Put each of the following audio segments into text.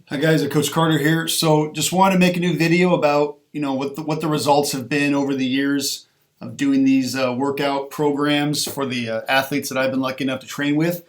Hi guys, Coach Carter here. So just wanted to make a new video about what the results have been over the years of doing these workout programs for the athletes that I've been lucky enough to train with.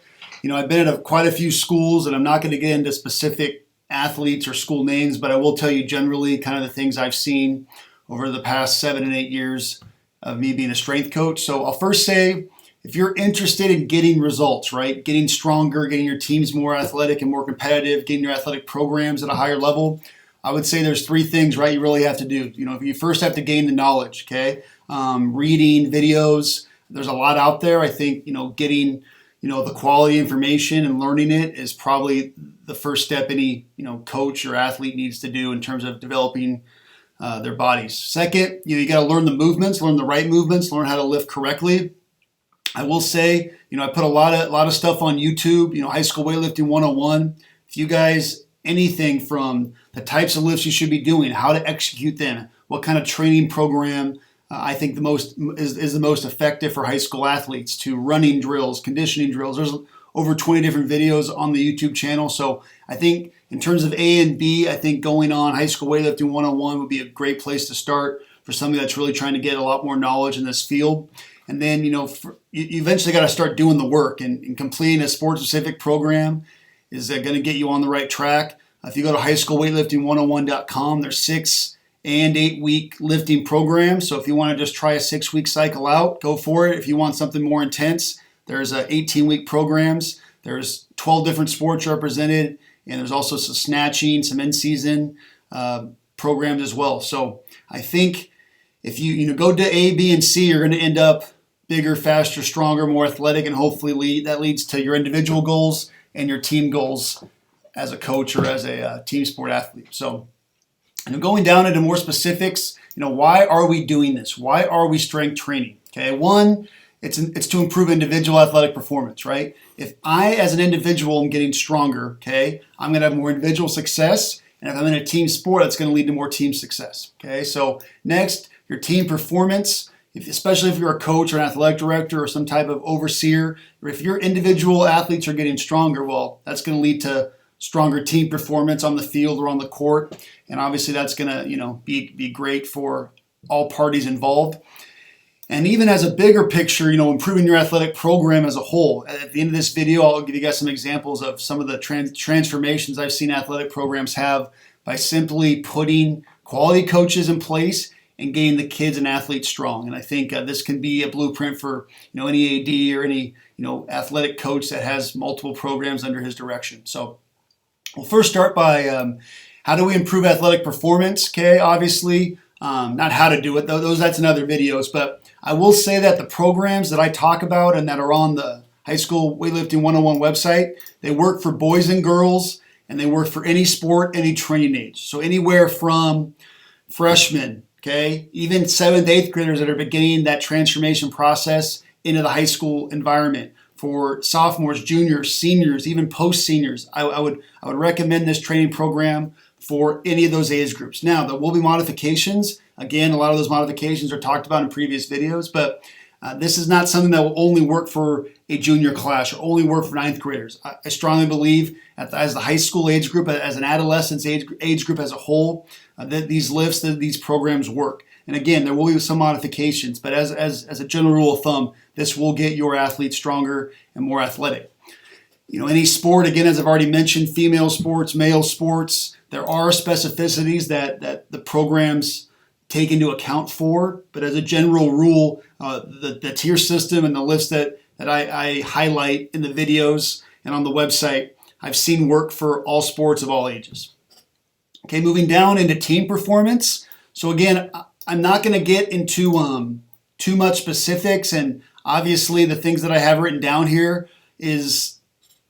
I've been at quite a few schools, and I'm not going to get into specific athletes or school names, but I will tell you generally kind of the things I've seen over the past 7 and 8 years of me being a strength coach. So I'll first say, if you're interested in getting results, right, getting stronger, getting your teams more athletic and more competitive, getting your athletic programs at a higher level, I would say there's three things, right, you really have to do. You first have to gain the knowledge, okay? Reading videos, there's a lot out there. I think, getting, the quality information and learning it is probably the first step any, coach or athlete needs to do in terms of developing their bodies. Second, you got to learn the movements, learn the right movements, learn how to lift correctly. I will say, I put a lot of stuff on YouTube, High School Weightlifting 101. If you guys, anything from the types of lifts you should be doing, how to execute them, what kind of training program I think the most is the most effective for high school athletes, to running drills, conditioning drills. There's over 20 different videos on the YouTube channel. So I think in terms of A and B, I think going on High School Weightlifting 101 would be a great place to start for somebody that's really trying to get a lot more knowledge in this field. And then, you eventually got to start doing the work, and completing a sport-specific program is going to get you on the right track. If you go to highschoolweightlifting101.com, there's 6 and 8 week lifting programs. So if you want to just try a 6-week cycle out, go for it. If you want something more intense, there's 18-week programs. There's 12 different sports represented, and there's also some snatching, some in-season programs as well. So I think if you go to A, B, and C, you're going to end up bigger, faster, stronger, more athletic, and hopefully that leads to your individual goals and your team goals as a coach or as a team sport athlete. So, going down into more specifics, why are we doing this? Why are we strength training? Okay, one, it's to improve individual athletic performance, right? If I, as an individual, am getting stronger, okay, I'm going to have more individual success, and if I'm in a team sport, that's going to lead to more team success. Okay, so next, your team performance, especially if you're a coach or an athletic director or some type of overseer, or if your individual athletes are getting stronger, well, that's going to lead to stronger team performance on the field or on the court. And obviously that's going to, be great for all parties involved. And even as a bigger picture, improving your athletic program as a whole. At the end of this video, I'll give you guys some examples of some of the transformations I've seen athletic programs have by simply putting quality coaches in place and getting the kids and athletes strong. And I think this can be a blueprint for any AD or any athletic coach that has multiple programs under his direction. So we'll first start by how do we improve athletic performance? Okay, obviously not how to do it. That's in other videos. But I will say that the programs that I talk about and that are on the High School Weightlifting 101 website, they work for boys and girls, and they work for any sport, any training age. So anywhere from freshmen, okay, even 7th, 8th graders that are beginning that transformation process into the high school environment. For sophomores, juniors, seniors, even post-seniors, I would recommend this training program for any of those age groups. Now, there will be modifications. Again, a lot of those modifications are talked about in previous videos, but this is not something that will only work for a junior class or only work for 9th graders. I strongly believe as the high school age group, as an adolescence age group as a whole, that these lifts, that these programs work. And again, there will be some modifications, but as a general rule of thumb, this will get your athletes stronger and more athletic. Any sport, again, as I've already mentioned, female sports, male sports, there are specificities that the programs take into account for, but as a general rule, the tier system and the lifts that I highlight in the videos and on the website, I've seen work for all sports of all ages. Okay, moving down into team performance. So again, I'm not going to get into too much specifics, and obviously the things that I have written down here is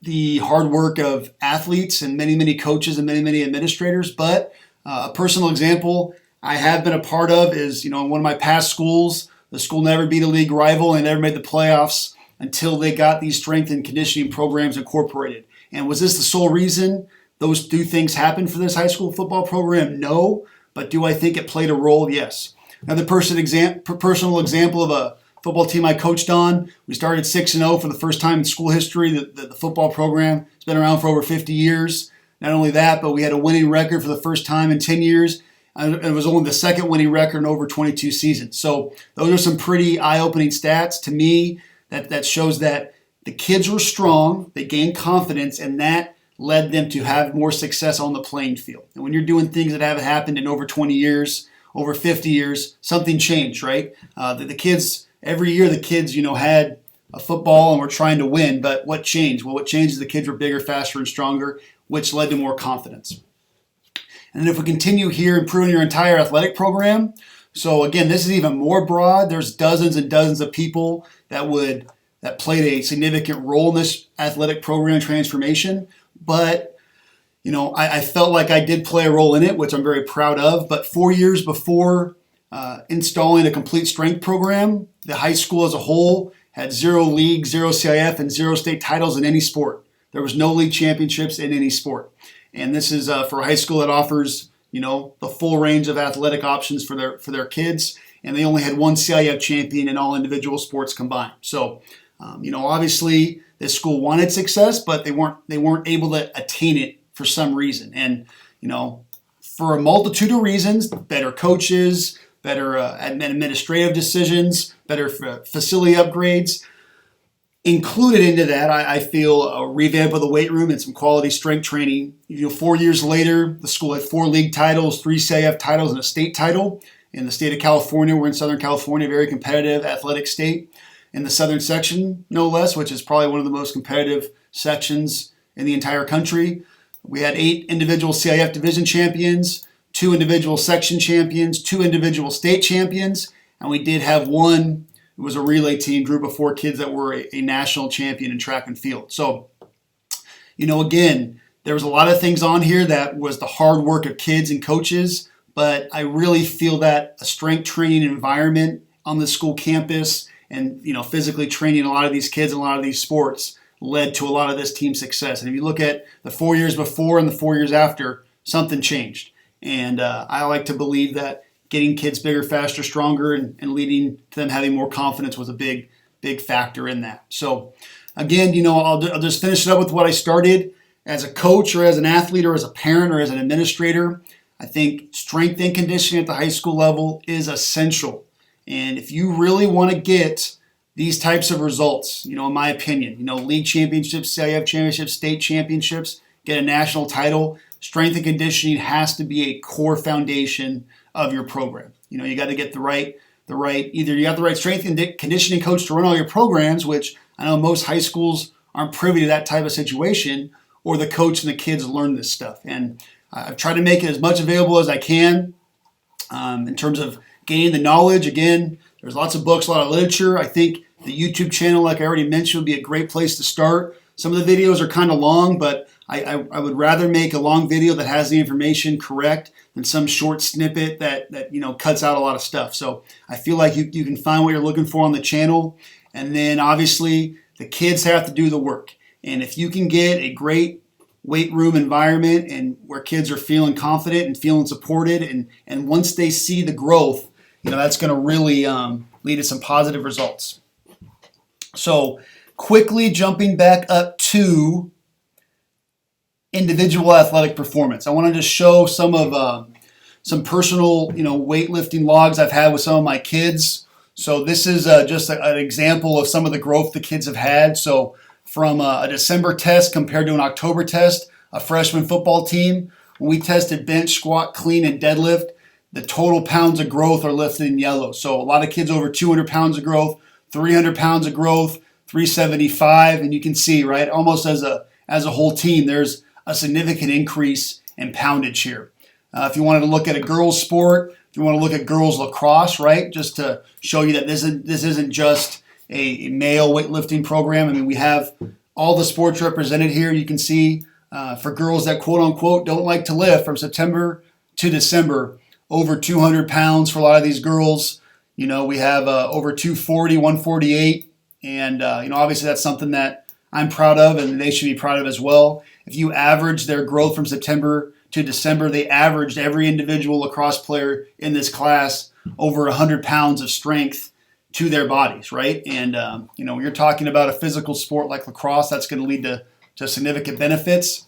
the hard work of athletes and many, many coaches and many, many administrators. But a personal example I have been a part of is, in one of my past schools, the school never beat a league rival and never made the playoffs until they got these strength and conditioning programs incorporated. And was this the sole reason those two things happened for this high school football program? No. But do I think it played a role? Yes. Another personal example of a football team I coached on, we started 6-0 for the first time in school history. The football program has been around for over 50 years. Not only that, but we had a winning record for the first time in 10 years. And it was only the second winning record in over 22 seasons. So those are some pretty eye-opening stats to me that shows that the kids were strong, they gained confidence, and that led them to have more success on the playing field. And when you're doing things that haven't happened in over 20 years, over 50 years, something changed, right? The kids, every year the kids, had a football and were trying to win, but what changed? Well, what changed is the kids were bigger, faster, and stronger, which led to more confidence. And then if we continue here, improving your entire athletic program. So again, this is even more broad. There's dozens and dozens of people that played a significant role in this athletic program transformation. But, I felt like I did play a role in it, which I'm very proud of. But 4 years before installing a complete strength program, the high school as a whole had 0 league, 0 CIF, and 0 state titles in any sport. There was no league championships in any sport. And this is for a high school that offers, the full range of athletic options for their kids. And they only had 1 CIF champion in all individual sports combined. So, obviously this school wanted success, but they weren't able to attain it for some reason. And, for a multitude of reasons, better coaches, better administrative decisions, better facility upgrades. Included into that, I feel a revamp of the weight room and some quality strength training. 4 years later, the school had 4 league titles, 3 CIF titles, and a state title. In the state of California, we're in Southern California, very competitive athletic state. In the southern section, no less, which is probably one of the most competitive sections in the entire country. We had 8 individual CIF division champions, 2 individual section champions, 2 individual state champions, and we did have one. It was a relay team, group of 4 kids that were a national champion in track and field. So, again, there was a lot of things on here that was the hard work of kids and coaches, but I really feel that a strength training environment on the school campus and, physically training a lot of these kids in a lot of these sports led to a lot of this team success. And if you look at the 4 years before and the 4 years after, something changed. And I like to believe that getting kids bigger, faster, stronger, and leading to them having more confidence was a big factor in that. So again, I'll just finish it up with what I started. As a coach or as an athlete or as a parent or as an administrator, I think strength and conditioning at the high school level is essential. And if you really want to get these types of results, in my opinion, league championships, CIF championships, state championships, get a national title, strength and conditioning has to be a core foundation of your program. You got to get either you have the right strength and conditioning coach to run all your programs, which I know most high schools aren't privy to that type of situation, or the coach and the kids learn this stuff. And I've tried to make it as much available as I can in terms of gaining the knowledge. Again, there's lots of books, a lot of literature. I think the YouTube channel, like I already mentioned, would be a great place to start. Some of the videos are kind of long, but I would rather make a long video that has the information correct than some short snippet that cuts out a lot of stuff. So I feel like you can find what you're looking for on the channel. And then obviously the kids have to do the work. And if you can get a great weight room environment and where kids are feeling confident and feeling supported, and once they see the growth, that's going to really lead to some positive results. So quickly jumping back up to individual athletic performance. I wanted to show some of some personal, weightlifting logs I've had with some of my kids. So this is just an example of some of the growth the kids have had. So from a December test compared to an October test, a freshman football team, when we tested bench, squat, clean, and deadlift, the total pounds of growth are listed in yellow. So a lot of kids over 200 pounds of growth, 300 pounds of growth, 375, and you can see, right, almost as a whole team, there's a significant increase in poundage here. If you wanted to look at a girls' sport, if you want to look at girls' lacrosse, right, just to show you that this isn't just a male weightlifting program. I mean, we have all the sports represented here. You can see for girls that quote-unquote don't like to lift, from September to December, over 200 pounds for a lot of these girls. We have over 240, 148, and obviously that's something that I'm proud of and they should be proud of as well. If you average their growth from September to December, they averaged every individual lacrosse player in this class over 100 pounds of strength to their bodies, right? And, when you're talking about a physical sport like lacrosse, that's going to lead to significant benefits.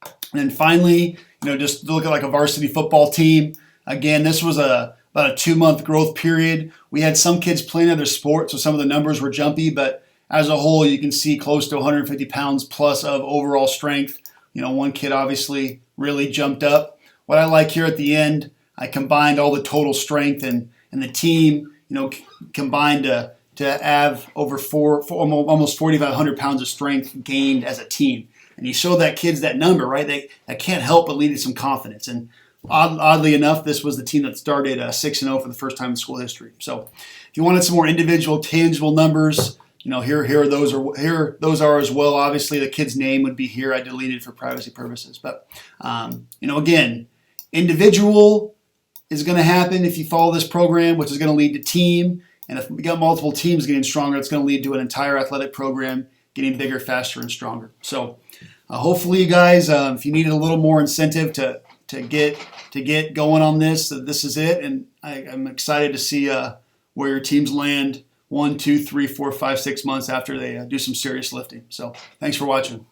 And then finally, just look at like a varsity football team. Again, this was about a 2-month growth period. We had some kids playing other sports, so some of the numbers were jumpy, but as a whole, you can see close to 150 pounds plus of overall strength. One kid obviously really jumped up. What I like here at the end, I combined all the total strength, and the team, combined to have over almost 4,500 pounds of strength gained as a team. And you show that kids that number, right? That can't help but lead to some confidence. And oddly enough, this was the team that started 6-0 for the first time in school history. So if you wanted some more individual, tangible numbers, here those are as well. Obviously, the kid's name would be here. I deleted for privacy purposes. But, again, individual is going to happen if you follow this program, which is going to lead to team. And if we got multiple teams getting stronger, it's going to lead to an entire athletic program getting bigger, faster, and stronger. So hopefully, you guys, if you needed a little more incentive to get going on this, this is it. And I'm excited to see where your teams land 1, 2, 3, 4, 5, 6 months after they do some serious lifting. So thanks for watching.